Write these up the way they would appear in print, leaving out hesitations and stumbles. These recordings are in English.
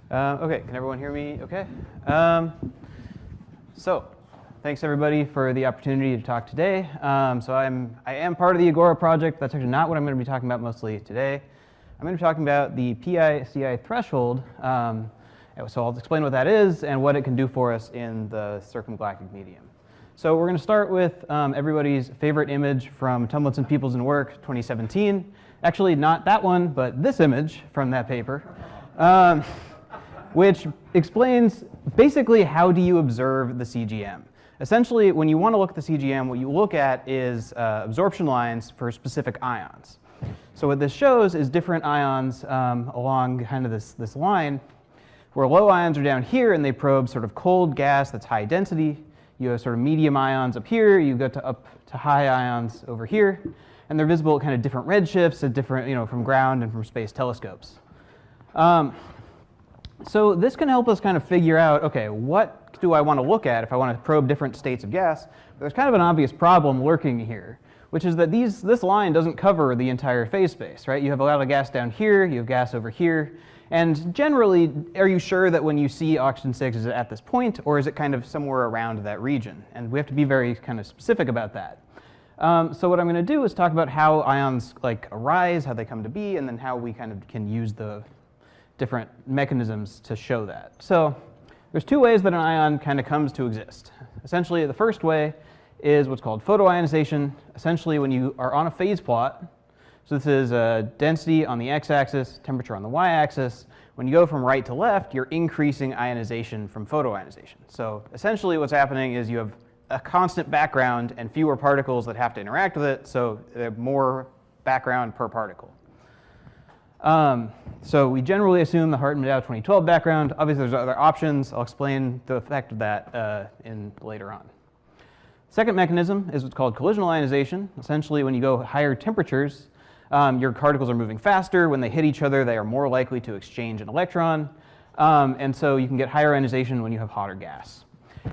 Okay, can everyone hear me okay? So thanks everybody for the opportunity to talk today. I am part of the Agora project. That's actually not what I'm going to be talking about mostly today. I'm going to be talking about the PICI threshold. So I'll explain what that is and what it can do for us in the circumgalactic medium. So we're going to start with everybody's favorite image from Tumblets and Peoples and Work 2017. Actually, not that one, but this image from that paper. Which explains basically how do you observe the CGM. Essentially, when you want to look at the CGM, what you look at is absorption lines for specific ions. So what this shows is different ions along kind of this line, where low ions are down here and they probe sort of cold gas that's high density. You have sort of medium ions up here, you go up to high ions over here, and they're visible at kind of different redshifts at different, from ground and from space telescopes. So this can help us kind of figure out, okay, what do I want to look at if I want to probe different states of gas? There's kind of an obvious problem lurking here, which is that this line doesn't cover the entire phase space, right? You have a lot of gas down here, you have gas over here, and generally, are you sure that when you see oxygen 6, is it at this point, or is it kind of somewhere around that region? And we have to be very kind of specific about that. So what I'm going to do is talk about how ions arise, how they come to be, and then how we kind of can use the different mechanisms to show that. So there's two ways that an ion kind of comes to exist. Essentially, the first way is what's called photoionization. Essentially, when you are on a phase plot, so this is density on the x-axis, temperature on the y-axis. When you go from right to left, you're increasing ionization from photoionization. So essentially what's happening is you have a constant background and fewer particles that have to interact with it, so more background per particle. So we generally assume the Hartmann-Dow 2012 background. Obviously, there's other options. I'll explain the effect of that later on. Second mechanism is what's called collisional ionization. Essentially, when you go higher temperatures, your particles are moving faster. When they hit each other, they are more likely to exchange an electron. And so you can get higher ionization when you have hotter gas.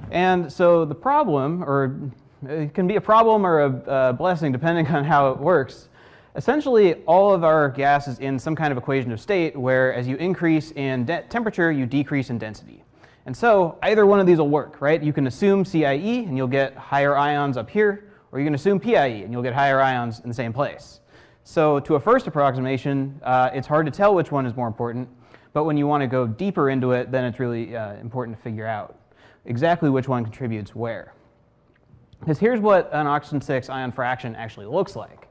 And so the problem, or it can be a problem or a blessing depending on how it works. Essentially, all of our gas is in some kind of equation of state where as you increase in temperature, you decrease in density. And so either one of these will work, right? You can assume CIE and you'll get higher ions up here, or you can assume PIE and you'll get higher ions in the same place. So to a first approximation, it's hard to tell which one is more important, but when you want to go deeper into it, then it's really important to figure out exactly which one contributes where. Because here's what an oxygen 6 ion fraction actually looks like.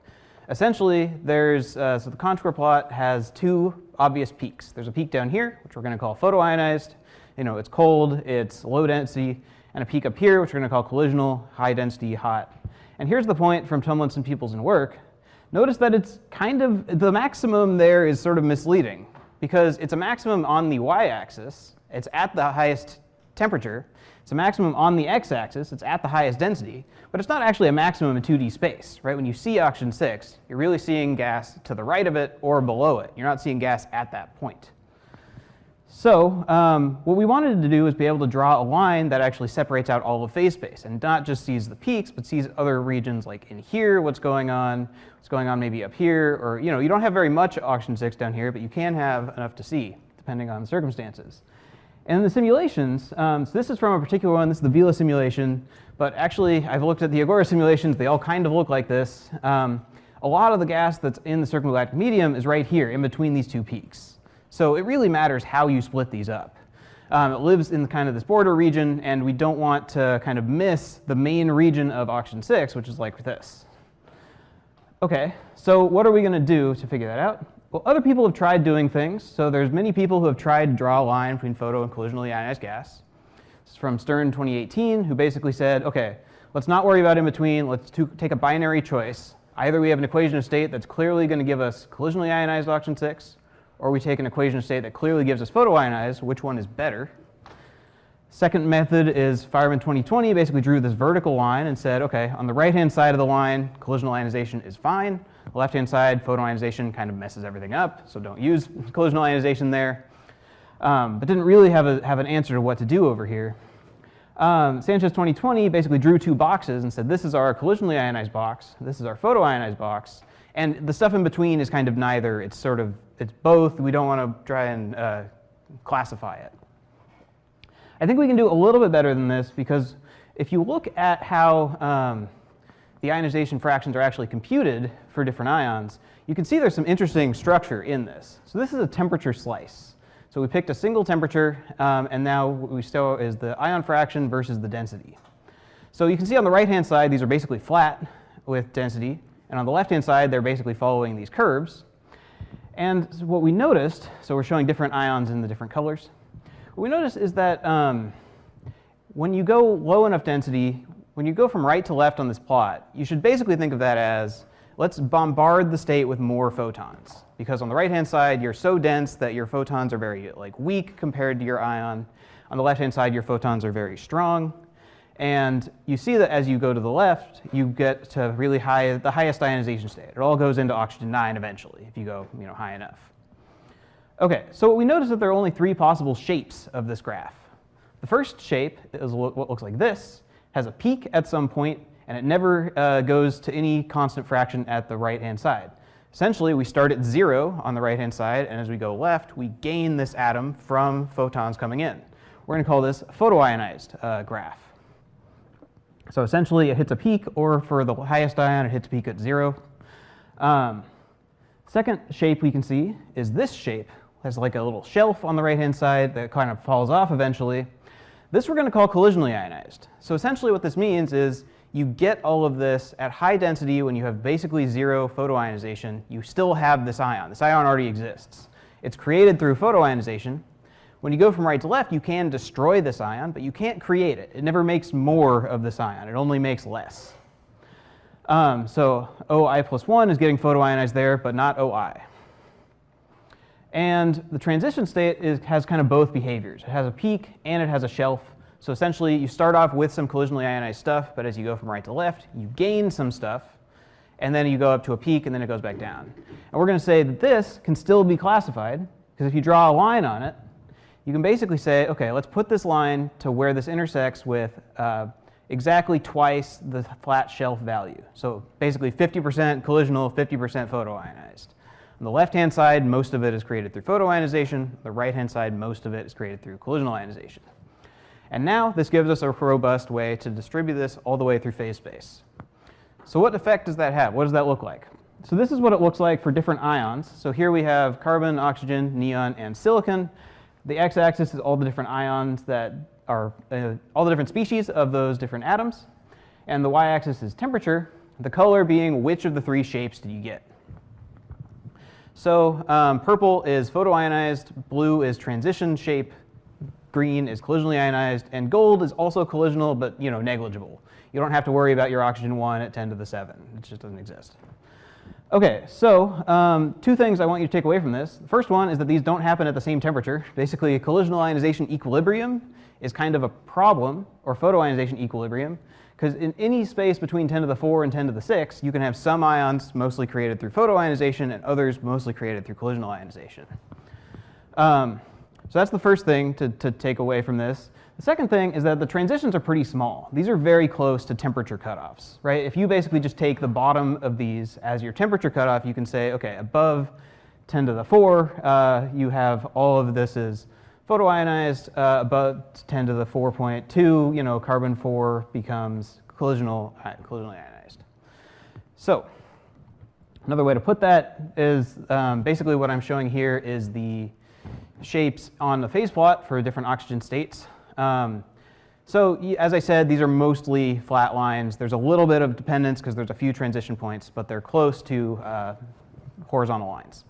Essentially, so the contour plot has two obvious peaks. There's a peak down here, which we're going to call photoionized. It's cold, it's low density, and a peak up here, which we're going to call collisional, high density, hot. And here's the point from Tumblets and Peoples and Work. Notice that it's kind of, the maximum there is sort of misleading because it's a maximum on the y-axis. It's at the highest temperature. It's a maximum on the x-axis. It's at the highest density, but it's not actually a maximum in 2D space, right? When you see oxygen 6, you're really seeing gas to the right of it or below it. You're not seeing gas at that point. So what we wanted to do is be able to draw a line that actually separates out all of phase space and not just sees the peaks, but sees other regions like in here, what's going on maybe up here, or you don't have very much oxygen 6 down here, but you can have enough to see depending on the circumstances. And in the simulations, so this is from a particular one, this is the Vela simulation, but actually I've looked at the Agora simulations, they all kind of look like this. A lot of the gas that's in the circumgalactic medium is right here in between these two peaks. So it really matters how you split these up. It lives in kind of this border region, and we don't want to kind of miss the main region of oxygen 6, which is like this. Okay, so what are we going to do to figure that out? Well, other people have tried doing things. So there's many people who have tried to draw a line between photo and collisionally ionized gas. This is from Stern 2018, who basically said, okay, let's not worry about in between. Let's take a binary choice. Either we have an equation of state that's clearly going to give us collisionally ionized oxygen 6, or we take an equation of state that clearly gives us photoionized. Which one is better? Second method is Fireman 2020 basically drew this vertical line and said, okay, on the right-hand side of the line, collisional ionization is fine. The left-hand side, photoionization kind of messes everything up, so don't use collisional ionization there. But didn't really have an answer to what to do over here. Sanchez 2020 basically drew two boxes and said, this is our collisionally ionized box, this is our photoionized box, and the stuff in between is kind of neither. It's both. We don't want to try and classify it. I think we can do a little bit better than this, because if you look at how the ionization fractions are actually computed for different ions, you can see there's some interesting structure in this. So this is a temperature slice. So we picked a single temperature, and now what we show is the ion fraction versus the density. So you can see on the right-hand side, these are basically flat with density, and on the left-hand side, they're basically following these curves. And what we noticed, so we're showing different ions in the different colors. What we noticed is that when you go low enough density, when you go from right to left on this plot, you should basically think of that as, let's bombard the state with more photons. Because on the right-hand side, you're so dense that your photons are very weak compared to your ion. On the left-hand side, your photons are very strong. And you see that as you go to the left, you get to really high, the highest ionization state. It all goes into oxygen 9 eventually, if you go high enough. Okay, so we notice that there are only 3 possible shapes of this graph. The first shape is what looks like this, has a peak at some point, and it never goes to any constant fraction at the right-hand side. Essentially, we start at 0 on the right-hand side, and as we go left, we gain this atom from photons coming in. We're going to call this a photoionized graph. So essentially, it hits a peak, or for the highest ion, it hits a peak at 0. Second shape we can see is this shape. It has like a little shelf on the right-hand side that kind of falls off eventually. This we're going to call collisionally ionized. So essentially what this means is you get all of this at high density when you have basically 0 photoionization. You still have this ion. This ion already exists. It's created through photoionization. When you go from right to left, you can destroy this ion, but you can't create it. It never makes more of this ion. It only makes less. So OI plus 1 is getting photoionized there, but not OI. And the transition state has kind of both behaviors. It has a peak and it has a shelf. So essentially, you start off with some collisionally ionized stuff, but as you go from right to left, you gain some stuff, and then you go up to a peak, and then it goes back down. And we're going to say that this can still be classified, because if you draw a line on it, you can basically say, okay, let's put this line to where this intersects with exactly twice the flat shelf value. So basically 50% collisional, 50% photoionized. On the left-hand side, most of it is created through photoionization. The right-hand side, most of it is created through collisional ionization. And now this gives us a robust way to distribute this all the way through phase space. So what effect does that have? What does that look like? So this is what it looks like for different ions. So here we have carbon, oxygen, neon, and silicon. The x-axis is all the different ions that are, all the different species of those different atoms. And the y-axis is temperature, the color being which of the 3 shapes did you get. So purple is photoionized, blue is transition shape, green is collisionally ionized, and gold is also collisional, but negligible. You don't have to worry about your oxygen 1 at 10 to the 7. It just doesn't exist. Okay, so 2 things I want you to take away from this. The first one is that these don't happen at the same temperature. Basically, collisional ionization equilibrium is kind of a problem, or photoionization equilibrium, because in any space between 10 to the 4 and 10 to the 6, you can have some ions mostly created through photoionization and others mostly created through collisional ionization. So that's the first thing to take away from this. The second thing is that the transitions are pretty small. These are very close to temperature cutoffs, right? If you basically just take the bottom of these as your temperature cutoff, you can say, okay, above 10 to the 4, you have all of this is photoionized. Above 10 to the 4.2, carbon 4 becomes collisionally ionized. So another way to put that is basically what I'm showing here is the shapes on the phase plot for different oxygen states. So as I said, these are mostly flat lines. There's a little bit of dependence because there's a few transition points, but they're close to horizontal lines.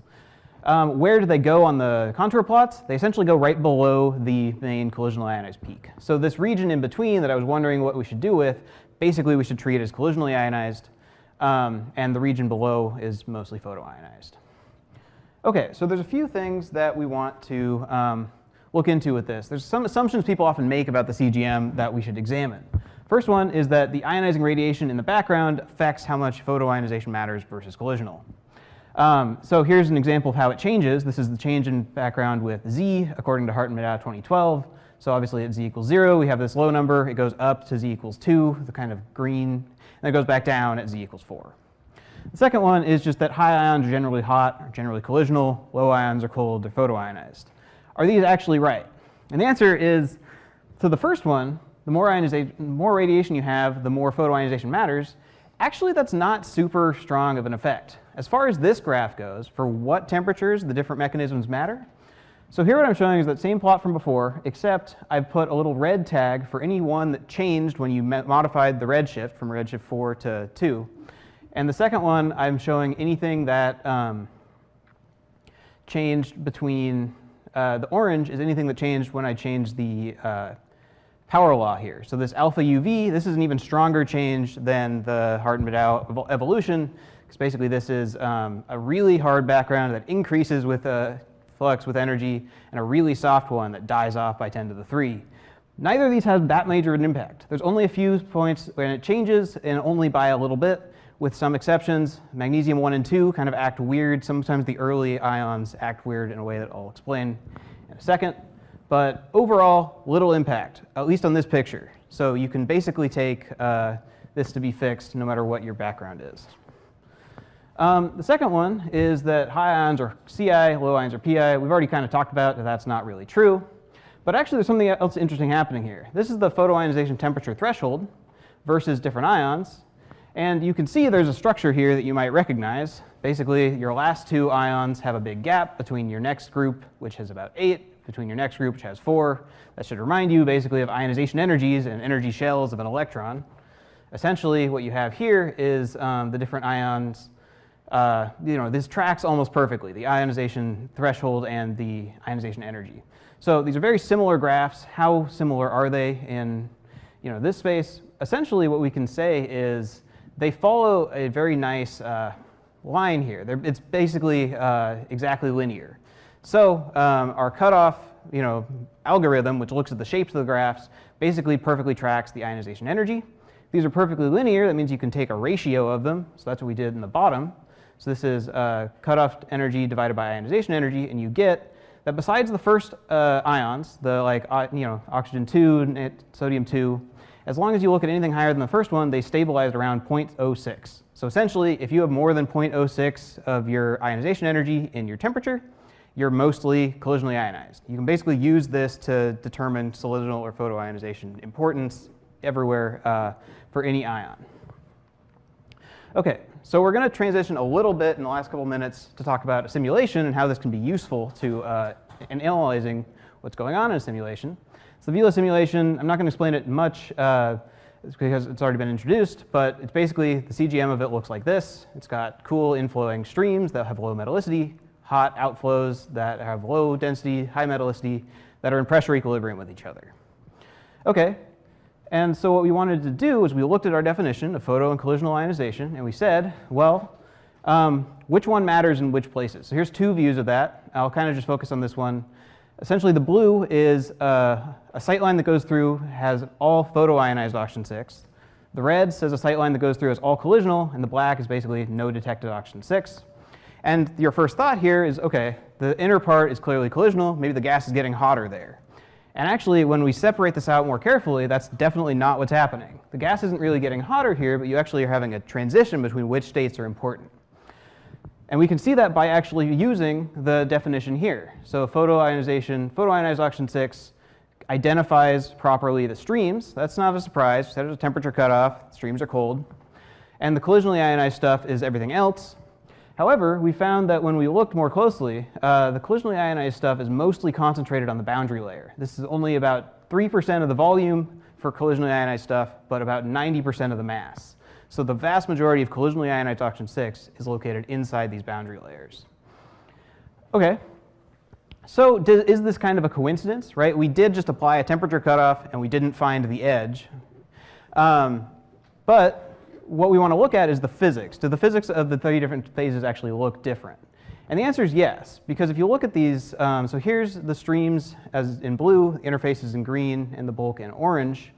Where do they go on the contour plots? They essentially go right below the main collisional ionized peak. So this region in between that I was wondering what we should do with, basically we should treat it as collisionally ionized, and the region below is mostly photoionized. Okay, so there's a few things that we want to look into with this. There's some assumptions people often make about the CGM that we should examine. First one is that the ionizing radiation in the background affects how much photoionization matters versus collisional. So here's an example of how it changes. This is the change in background with Z according to Hartman et al. 2012. So obviously at Z equals 0, we have this low number. It goes up to Z equals 2, the kind of green, and it goes back down at Z equals 4. The second one is just that high ions are generally hot, or generally collisional. Low ions are cold, they're photoionized. are these actually right? And the answer is, to the first one, the more radiation you have, the more photoionization matters. Actually, that's not super strong of an effect. As far as this graph goes, for what temperatures the different mechanisms matter, so here what I'm showing is that same plot from before, except I've put a little red tag for any one that changed when you modified the redshift from redshift 4 to 2. And the second one, I'm showing anything that changed between, the orange is anything that changed when I changed the power law here. So this alpha UV, this is an even stronger change than the Hartmann-Maddow evolution, because basically this is a really hard background that increases with flux with energy, and a really soft one that dies off by 10 to the 3. Neither of these has that major an impact. There's only a few points when it changes, and only by a little bit, with some exceptions. Magnesium 1 and 2 kind of act weird. Sometimes the early ions act weird in a way that I'll explain in a second. But overall, little impact, at least on this picture. So you can basically take this to be fixed no matter what your background is. The second one is that high ions are CI, low ions are PI. We've already kind of talked about that that's not really true. But actually there's something else interesting happening here. This is the photoionization temperature threshold versus different ions. And you can see there's a structure here that you might recognize. Basically, your last two ions have a big gap between your next group, which has about 8, between your next group, which has 4. That should remind you basically of ionization energies and energy shells of an electron. Essentially, what you have here is the different ions. This tracks almost perfectly, the ionization threshold and the ionization energy. So these are very similar graphs. How similar are they in this space? Essentially, what we can say is they follow a very nice line here. It's basically exactly linear. So our cutoff algorithm, which looks at the shapes of the graphs, basically perfectly tracks the ionization energy. These are perfectly linear. That means you can take a ratio of them. So that's what we did in the bottom. So this is cutoff energy divided by ionization energy, and you get that besides the first ions, the oxygen 2, sodium 2, as long as you look at anything higher than the first one, they stabilized around 0.06. So essentially, if you have more than 0.06 of your ionization energy in your temperature, you're mostly collisionally ionized. You can basically use this to determine solidinal or photoionization importance everywhere for any ion. Okay, so we're going to transition a little bit in the last couple minutes to talk about a simulation and how this can be useful to in analyzing what's going on in a simulation. So the Vela simulation, I'm not going to explain it much because it's already been introduced, but it's basically the CGM of it looks like this. It's got cool inflowing streams that have low metallicity, hot outflows that have low density, high metallicity, that are in pressure equilibrium with each other. Okay. And so what we wanted to do is we looked at our definition of photo and collisional ionization, and we said, well, which one matters in which places? So here's two views of that. I'll kind of just focus on this one. Essentially, the blue is a sightline that goes through has all photoionized oxygen 6. The red says a sightline that goes through is all collisional, and the black is basically no detected oxygen 6. And your first thought here is, okay, the inner part is clearly collisional. Maybe the gas is getting hotter there. And actually, when we separate this out more carefully, that's definitely not what's happening. The gas isn't really getting hotter here, but you actually are having a transition between which states are important. And we can see that by actually using the definition here. So photoionized oxygen 6 identifies properly the streams. That's not a surprise. We said there's a temperature cutoff. Streams are cold. And the collisionally ionized stuff is everything else. However, we found that when we looked more closely, the collisionally ionized stuff is mostly concentrated on the boundary layer. This is only about 3% of the volume for collisionally ionized stuff, but about 90% of the mass. So the vast majority of collisionally ionized oxygen 6 is located inside these boundary layers. Okay, so is this kind of a coincidence, right? We did just apply a temperature cutoff and we didn't find the edge. But what we want to look at is the physics. Do the physics of the 3 different phases actually look different? And the answer is yes, because if you look at these, so here's the streams as in blue, interfaces in green, and the bulk in orange,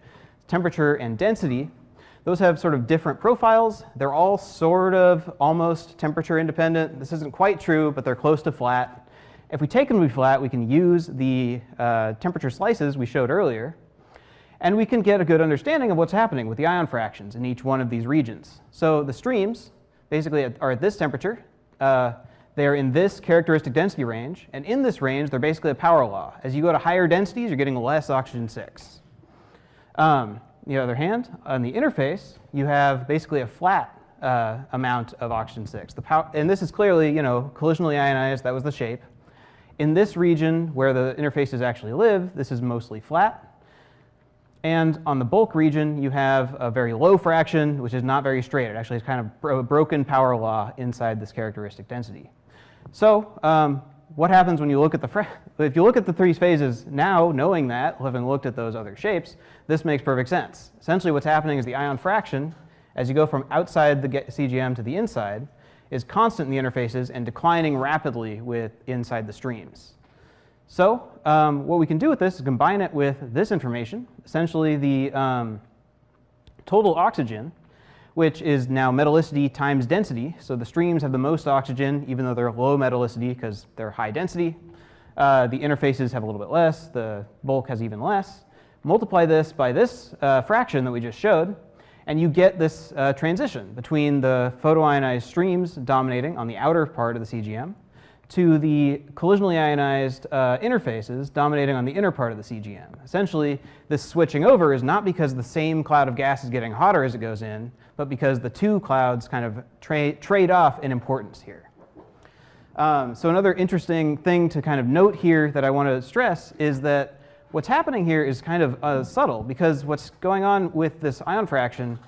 temperature and density. Those have sort of different profiles. They're all sort of almost temperature independent. This isn't quite true, but they're close to flat. If we take them to be flat, we can use the temperature slices we showed earlier, and we can get a good understanding of what's happening with the ion fractions in each one of these regions. So the streams basically are at this temperature. they're in this characteristic density range, and in this range, they're basically a power law. As you go to higher densities, you're getting less oxygen-6. On the other hand, on the interface, you have basically a flat amount of oxygen-6. And this is clearly, collisionally ionized. That was the shape. In this region where the interfaces actually live, this is mostly flat. And on the bulk region, you have a very low fraction, which is not very straight. It actually is kind of a broken power law inside this characteristic density. So what happens when you look at if you look at the three phases now, knowing that, having looked at those other shapes, this makes perfect sense. Essentially what's happening is the ion fraction, as you go from outside the CGM to the inside, is constant in the interfaces and declining rapidly with inside the streams. So what we can do with this is combine it with this information, essentially the total oxygen, which is now metallicity times density. So the streams have the most oxygen, even though they're low metallicity because they're high density. The interfaces have a little bit less. The bulk has even less. Multiply this by this fraction that we just showed, and you get this transition between the photoionized streams dominating on the outer part of the CGM to the collisionally ionized interfaces dominating on the inner part of the CGM. Essentially, this switching over is not because the same cloud of gas is getting hotter as it goes in, but because the two clouds kind of trade off in importance here. So another interesting thing to kind of note here that I want to stress is that what's happening here is kind of subtle, because what's going on with this ion fraction,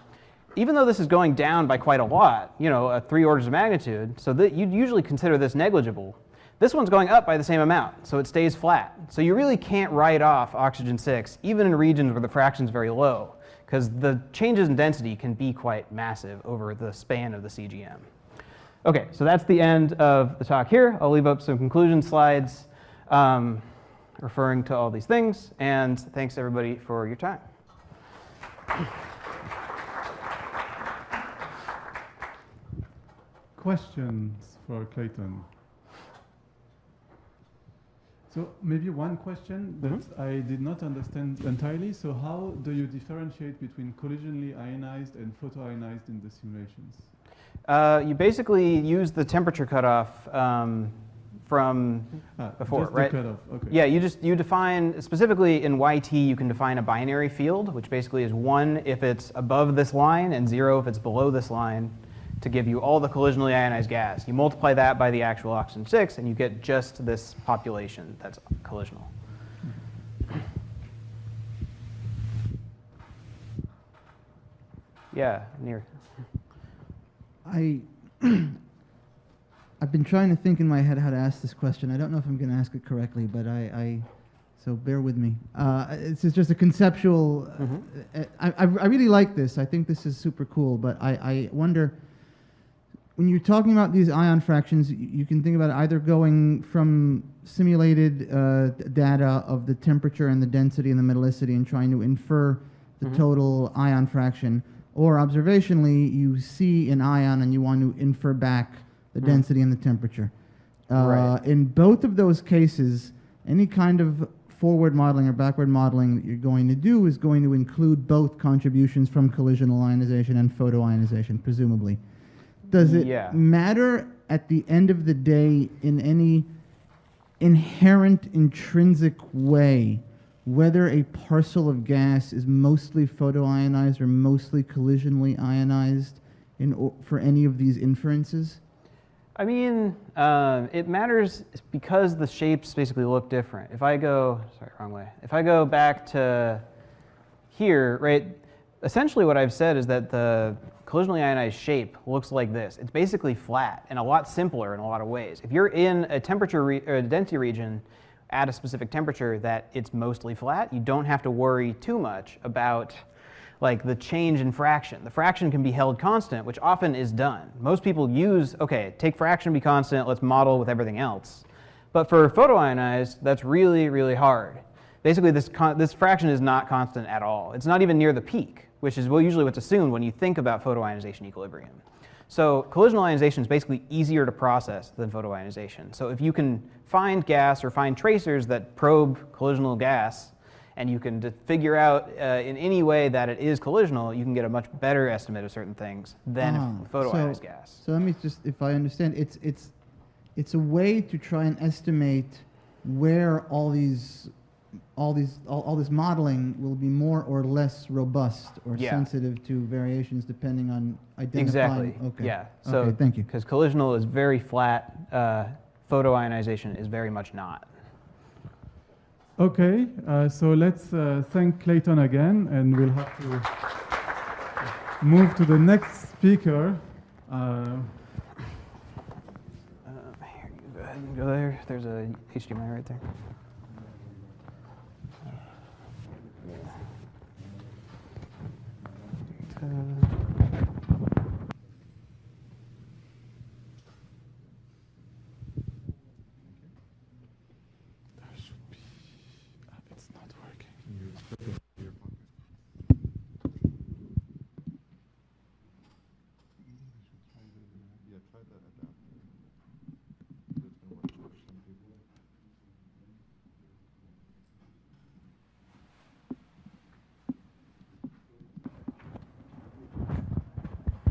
even though this is going down by quite a lot, 3 orders of magnitude, so that you'd usually consider this negligible, this one's going up by the same amount, so it stays flat. So you really can't write off oxygen-6, even in regions where the fraction's very low, because the changes in density can be quite massive over the span of the CGM. Okay, so that's the end of the talk here. I'll leave up some conclusion slides referring to all these things, and thanks everybody for your time. Questions for Clayton? So maybe one question that I did not understand entirely. So how do you differentiate between collisionally ionized and photoionized in the simulations? You basically use the temperature cutoff from before, just right? The cutoff. Okay. Yeah, you define, specifically in YT, you can define a binary field, which basically is 1 if it's above this line and 0 if it's below this line, to give you all the collisionally ionized gas. You multiply that by the actual oxygen-6, and you get just this population that's collisional. Yeah, near. I've been trying to think in my head how to ask this question. I don't know if I'm going to ask it correctly, but so bear with me. This is just a conceptual. I really like this. I think this is super cool, but I wonder, when you're talking about these ion fractions, you can think about either going from simulated data of the temperature and the density and the metallicity and trying to infer the total ion fraction, or observationally, you see an ion and you want to infer back the density and the temperature. Right. In both of those cases, any kind of forward modeling or backward modeling that you're going to do is going to include both contributions from collisional ionization and photoionization, presumably. Does it matter at the end of the day in any inherent intrinsic way whether a parcel of gas is mostly photoionized or mostly collisionally ionized for any of these inferences? I mean, it matters because the shapes basically look different. If I go, sorry, wrong way. If I go back to here, right, essentially what I've said is that the collisionally ionized shape looks like this. It's basically flat and a lot simpler in a lot of ways. If you're in a temperature or a density region at a specific temperature that it's mostly flat, you don't have to worry too much about like the change in fraction. The fraction can be held constant, which often is done. Most people use, okay, take fraction be constant, let's model with everything else. But for photoionized, that's really, really hard. Basically, this fraction is not constant at all. It's not even near the peak, which is usually what's assumed when you think about photoionization equilibrium. So collisional ionization is basically easier to process than photoionization. So if you can find gas or find tracers that probe collisional gas, and you can figure out in any way that it is collisional, you can get a much better estimate of certain things than photoionized gas. So let me just, if I understand, it's a way to try and estimate where all this modeling will be more or less robust or Yeah. sensitive to variations depending on identifying. Exactly. Okay. Yeah. So Okay, thank you. because collisional is very flat, photoionization is very much not. Okay, so let's thank Clayton again, and we'll have to move to the next speaker. Here, you go ahead and go there. There's a HDMI right there.